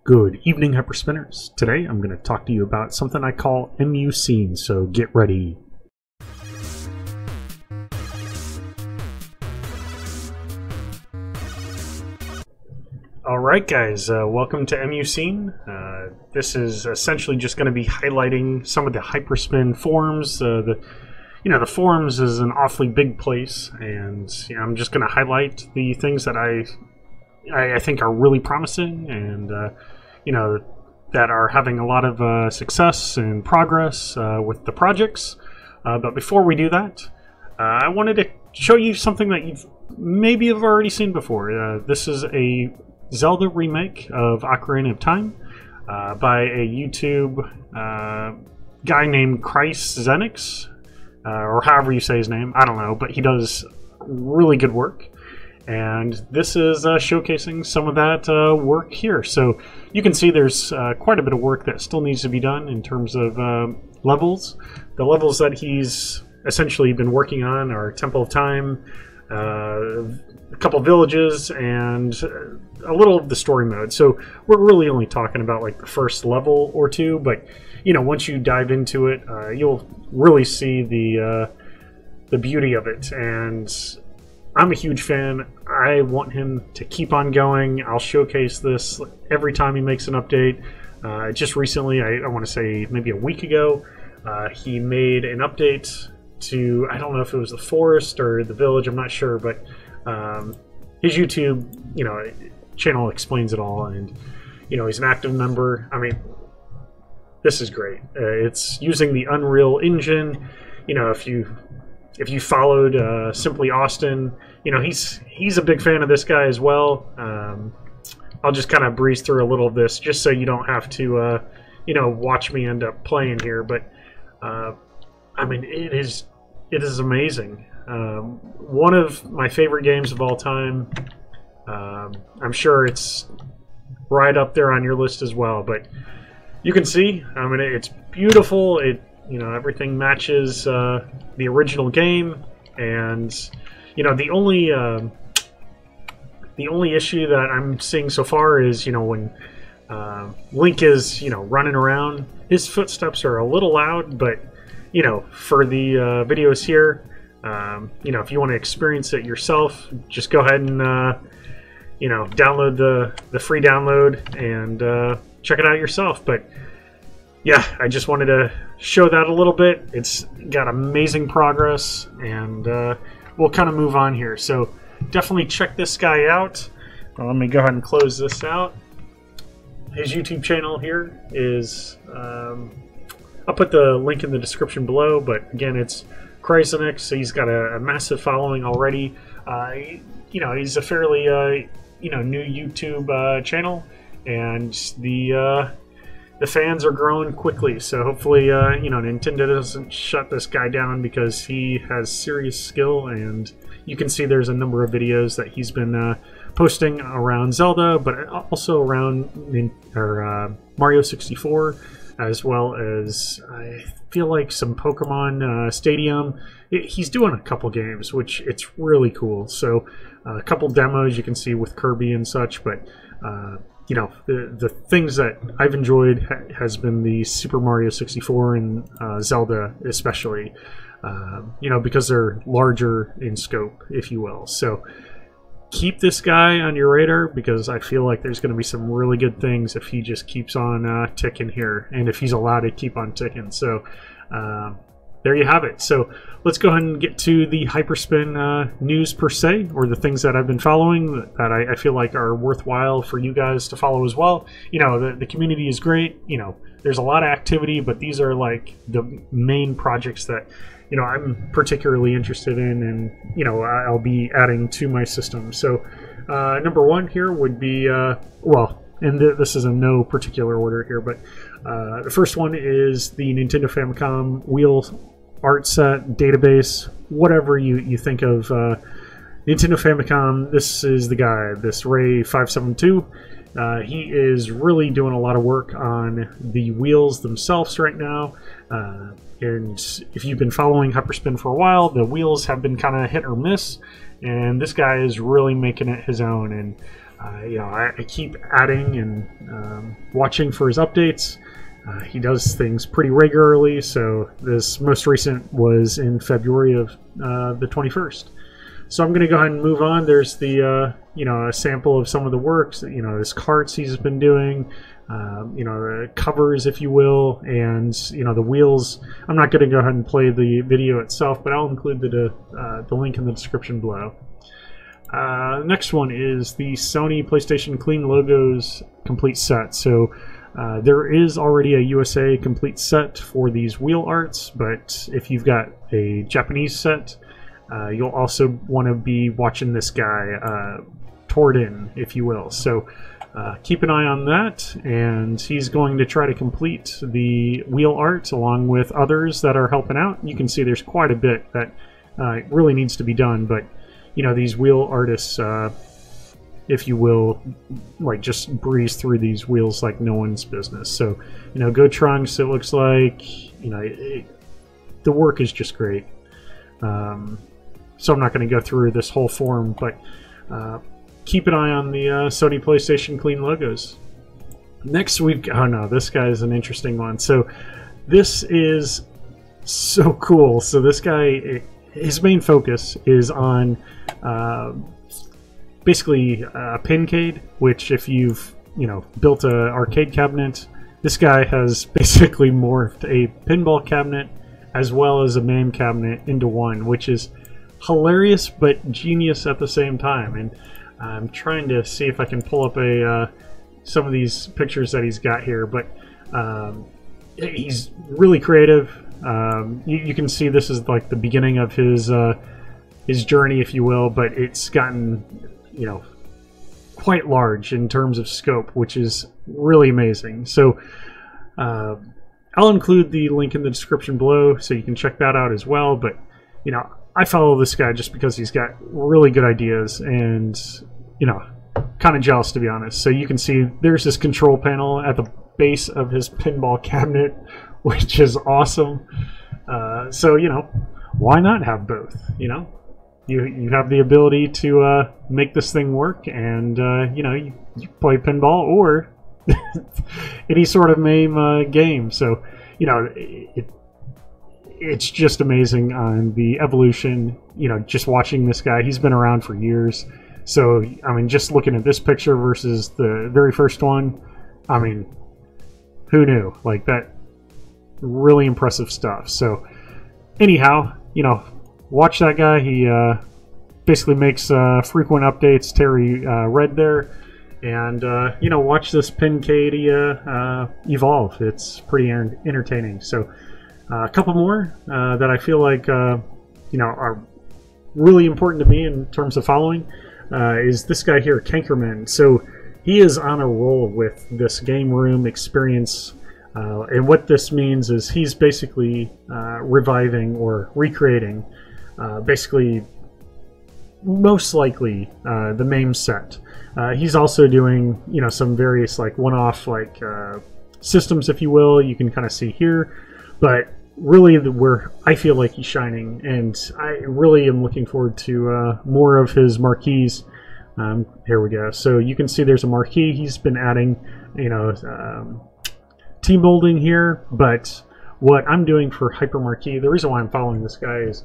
Good evening, Hyperspinners. Today I'm going to talk to you about something I call EmuCeen, so get ready. Alright guys, welcome to EmuCeen. This is essentially just going to be highlighting some of the Hyperspin forums. The forums is an awfully big place, and I'm just going to highlight the things that I think are really promising and that are having a lot of success and progress with the projects. But before we do that, I wanted to show you something that you've maybe have already seen before. This is a Zelda remake of Ocarina of Time by a YouTube guy named Zenix, or however you say his name. I don't know, but he does really good work. And this is showcasing some of that work here. So you can see there's quite a bit of work that still needs to be done in terms of levels. The levels that he's essentially been working on are Temple of Time, a couple villages, and a little of the story mode. So we're really only talking about like the first level or two, but once you dive into it, you'll really see the beauty of it. And I'm a huge fan. I want him to keep on going. I'll showcase this every time he makes an update. Just recently, I want to say maybe a week ago, he made an update to, I don't know if it was the forest or the village, I'm not sure, but his YouTube channel explains it all, and he's an active member. I mean, this is great. It's using the Unreal Engine. If you followed Simply Austin, he's a big fan of this guy as well. I'll just kind of breeze through a little of this just so you don't have to, watch me end up playing here. But I mean, it is amazing. One of my favorite games of all time. I'm sure it's right up there on your list as well. But you can see, I mean, it's beautiful. Everything matches the original game, and the only issue that I'm seeing so far is when Link is running around, his footsteps are a little loud, but for the videos here, if you want to experience it yourself, just go ahead and download the free download and check it out yourself. But yeah, I just wanted to show that a little bit. It's got amazing progress, and we'll kind of move on here. So definitely check this guy out. Well, let me go ahead and close this out. His YouTube channel here is, I'll put the link in the description below, but again, it's Zenix. He's got a massive following already. He's a fairly new YouTube channel, and the fans are growing quickly, so hopefully Nintendo doesn't shut this guy down, because he has serious skill. And you can see there's a number of videos that he's been posting around Zelda, but also around Mario 64, as well as I feel like some Pokemon Stadium. He's doing a couple games, which it's really cool. So a couple demos you can see with Kirby and such, but the things that I've enjoyed has been the Super Mario 64 and Zelda especially, because they're larger in scope, if you will. So keep this guy on your radar, because I feel like there's going to be some really good things if he just keeps on ticking here, and if he's allowed to keep on ticking. So there you have it. So let's go ahead and get to the Hyperspin news per se, or the things that I've been following that I feel like are worthwhile for you guys to follow as well. The community is great. There's a lot of activity, but these are like the main projects that I'm particularly interested in, and I'll be adding to my system. So number one here would be and this is in no particular order here, but the first one is the Nintendo Famicom wheel art set database. Whatever you think of Nintendo Famicom, this is the guy, this Ray 572. He is really doing a lot of work on the wheels themselves right now. And if you've been following Hyperspin for a while, the wheels have been kind of hit or miss, and this guy is really making it his own. And I keep adding and watching for his updates. He does things pretty regularly, so this most recent was in February of the 21st. So I'm going to go ahead and move on. There's the a sample of some of the works, his carts he's been doing, the covers, if you will, and the wheels. I'm not going to go ahead and play the video itself, but I'll include the link in the description below. Next one is the Sony PlayStation Clean Logos complete set. So there is already a USA complete set for these wheel arts, but if you've got a Japanese set, you'll also want to be watching this guy Torden, if you will. So keep an eye on that, and he's going to try to complete the wheel art along with others that are helping out. You can see there's quite a bit that really needs to be done, but these wheel artists, if you will, like just breeze through these wheels like no one's business. So go Trunks. It looks like the work is just great. So I'm not going to go through this whole form, but keep an eye on the Sony PlayStation Clean Logos. Next we've this guy's an interesting one. So this is so cool. So this guy, his main focus is on basically a pincade, which if you've built a arcade cabinet, this guy has basically morphed a pinball cabinet as well as a MAME cabinet into one, which is hilarious but genius at the same time. And I'm trying to see if I can pull up some of these pictures that he's got here, but he's really creative. You can see this is like the beginning of his journey, if you will, but it's gotten quite large in terms of scope, which is really amazing. So I'll include the link in the description below so you can check that out as well. But I follow this guy just because he's got really good ideas, and kind of jealous, to be honest. So you can see there's this control panel at the base of his pinball cabinet, which is awesome. So why not have both? You have the ability to make this thing work, and you play pinball or any sort of MAME game. So it's just amazing on the evolution. Just watching this guy, he's been around for years. So I mean, just looking at this picture versus the very first one, I mean, who knew? Like, that, really impressive stuff. So anyhow, watch that guy. He basically makes frequent updates. Terry Red there, and watch this pincade evolve. It's pretty entertaining. So a couple more that I feel like are really important to me in terms of following is this guy here, Kankerman. So he is on a roll with this game room experience. And what this means is he's basically reviving or recreating, basically, most likely, the MAME set. He's also doing, some various like one-off like systems, if you will. You can kind of see here, but really where I feel like he's shining, and I really am looking forward to more of his marquees. Here we go. So you can see there's a marquee. He's been adding, team building here, but what I'm doing for Hyper Marquee, the reason why I'm following this guy is,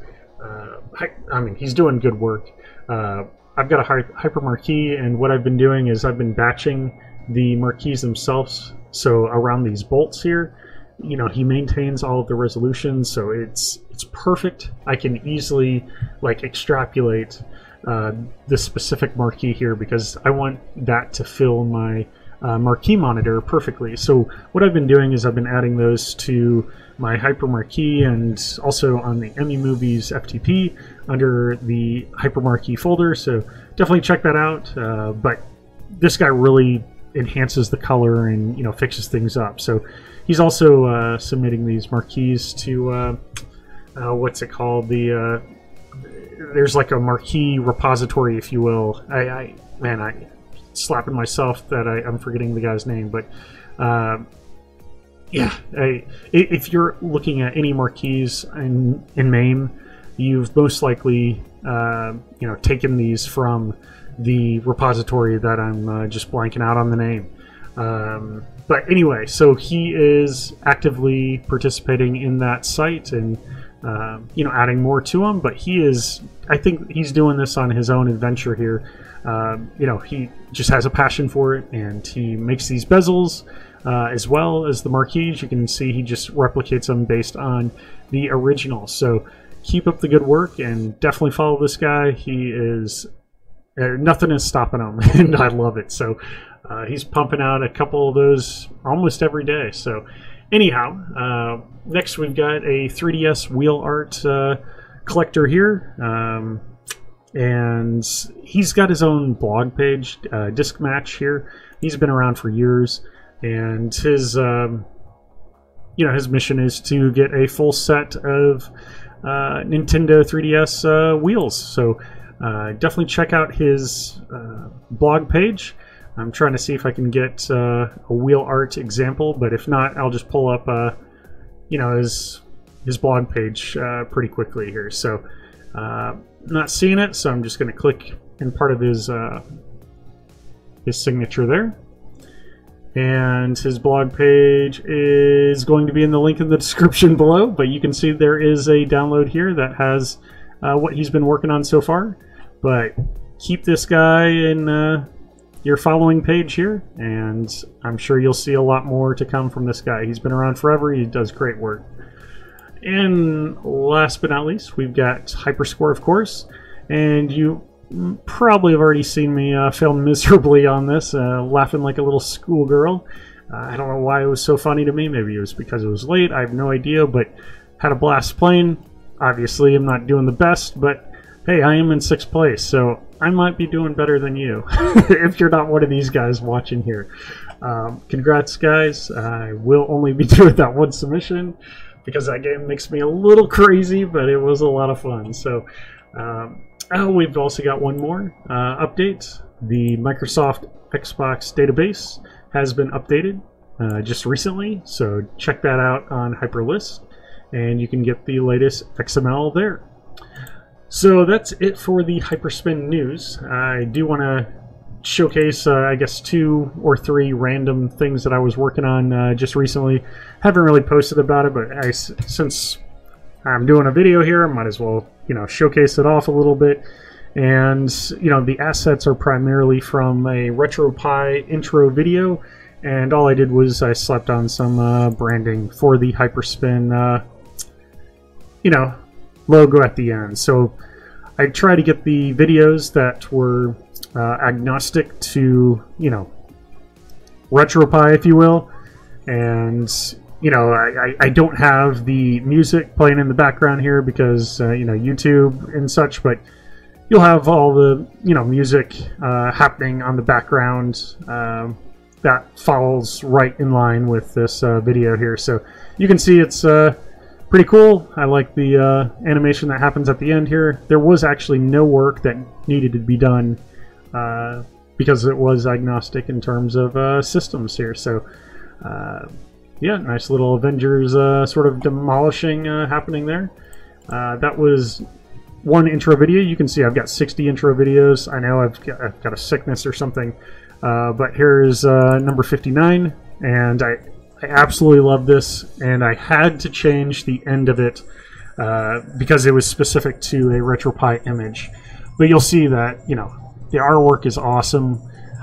I mean, he's doing good work. I've got a Hyper Marquee, and what I've been doing is I've been batching the marquees themselves. So around these bolts here, he maintains all of the resolutions, so it's perfect. I can easily like extrapolate the specific marquee here because I want that to fill my marquee monitor perfectly. So what I've been doing is I've been adding those to my Hyper Marquee, and also on the emumovies FTP under the Hyper Marquee folder. So definitely check that out. But this guy really enhances the color and fixes things up. So he's also submitting these marquees to what's it called? There's like a marquee repository, if you will. I slapping myself that I'm forgetting the guy's name, but yeah, if you're looking at any marquees in MAME, you've most likely taken these from the repository that I'm just blanking out on the name. But anyway, so he is actively participating in that site and you know, adding more to him. But he is, I think he's doing this on his own adventure here. You know, he just has a passion for it, and he makes these bezels as well as the marquees. You can see he just replicates them based on the original. So keep up the good work and definitely follow this guy. He is nothing is stopping him, and I love it. So he's pumping out a couple of those almost every day. So anyhow, next we've got a 3DS wheel art collector here, and he's got his own blog page, Disc Match here. He's been around for years, and his you know, his mission is to get a full set of Nintendo 3DS wheels. So definitely check out his blog page. I'm trying to see if I can get a wheel art example, but if not, I'll just pull up you know, his blog page pretty quickly here. So not seeing it, so I'm just going to click in part of his signature there. And his blog page is going to be in the link in the description below, but you can see there is a download here that has what he's been working on so far. But keep this guy in your following page here, and I'm sure you'll see a lot more to come from this guy. He's been around forever. He does great work. And last but not least, we've got Hyperscore, of course, and you probably have already seen me fail miserably on this, laughing like a little schoolgirl. I don't know why it was so funny to me. Maybe it was because it was late. I have no idea, but had a blast playing. Obviously, I'm not doing the best, but hey, I am in 6th place, so I might be doing better than you if you're not one of these guys watching here. Congrats, guys. I will only be doing that one submission because that game makes me a little crazy, but it was a lot of fun. So we've also got one more update. The Microsoft Xbox database has been updated just recently, so check that out on Hyperlist, and you can get the latest XML there. So that's it for the Hyperspin news. I do want to showcase, I guess, 2 or 3 random things that I was working on just recently. Haven't really posted about it, but since I'm doing a video here, I might as well, you know, showcase it off a little bit. And, you know, the assets are primarily from a RetroPie intro video, and all I did was I slapped on some branding for the Hyperspin, you know, logo at the end. So I try to get the videos that were agnostic to, you know, RetroPie, if you will. And, you know, I don't have the music playing in the background here because, you know, YouTube and such, but you'll have all the, you know, music happening on the background that follows right in line with this video here. So you can see it's pretty cool. I like the animation that happens at the end here. There was actually no work that needed to be done because it was agnostic in terms of systems here. So yeah, nice little Avengers sort of demolishing happening there. That was one intro video. You can see I've got 60 intro videos. I know I've got a sickness or something, but here's number 59, and I absolutely love this, and I had to change the end of it because it was specific to a RetroPie image. But you'll see that, you know, the artwork is awesome.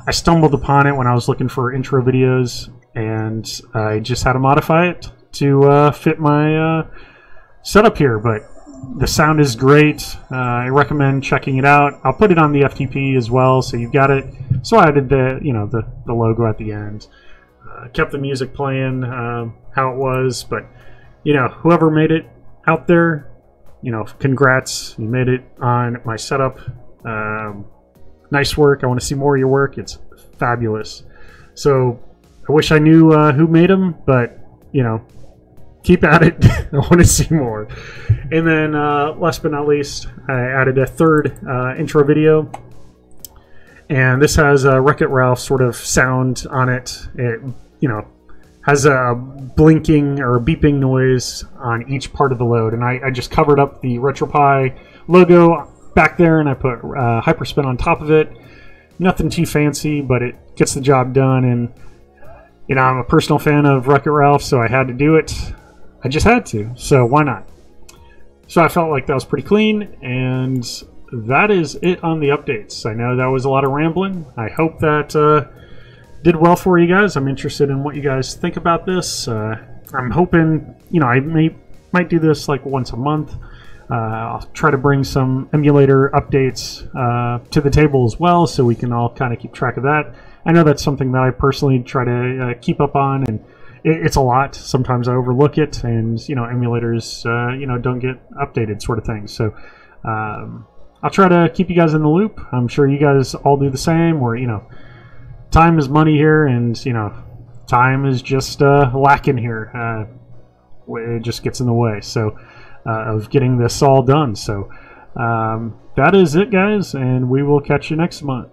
I stumbled upon it when I was looking for intro videos, and I just had to modify it to fit my setup here. But the sound is great. I recommend checking it out. I'll put it on the FTP as well, so you've got it. So I added the, you know, the logo at the end. Kept the music playing how it was, but, you know, whoever made it out there, you know, congrats. You made it on my setup. Nice work. I want to see more of your work. It's fabulous. So I wish I knew who made them, but, you know, keep at it. I want to see more. And then last but not least, I added a 3rd intro video. And this has a Wreck-It Ralph sort of sound on it. It, you know, has a blinking or a beeping noise on each part of the load. And I just covered up the RetroPie logo back there, and I put Hyperspin on top of it. nothing too fancy, but it gets the job done. And you know, I'm a personal fan of Wreck-It Ralph, so I had to do it. I just had to, so why not? So I felt like that was pretty clean, and that is it on the updates. I know that was a lot of rambling. I hope that did well for you guys. I'm interested in what you guys think about this. I'm hoping, you know, I might do this like once a month. I'll try to bring some emulator updates to the table as well, so we can all kind of keep track of that. I know that's something that I personally try to keep up on, and it's a lot. Sometimes I overlook it, and you know, emulators you know, don't get updated, sort of thing. So I'll try to keep you guys in the loop. I'm sure you guys all do the same. Where, you know, time is money here, and you know, time is just lacking here. It just gets in the way. So. Of getting this all done. So that is it, guys, and we will catch you next month.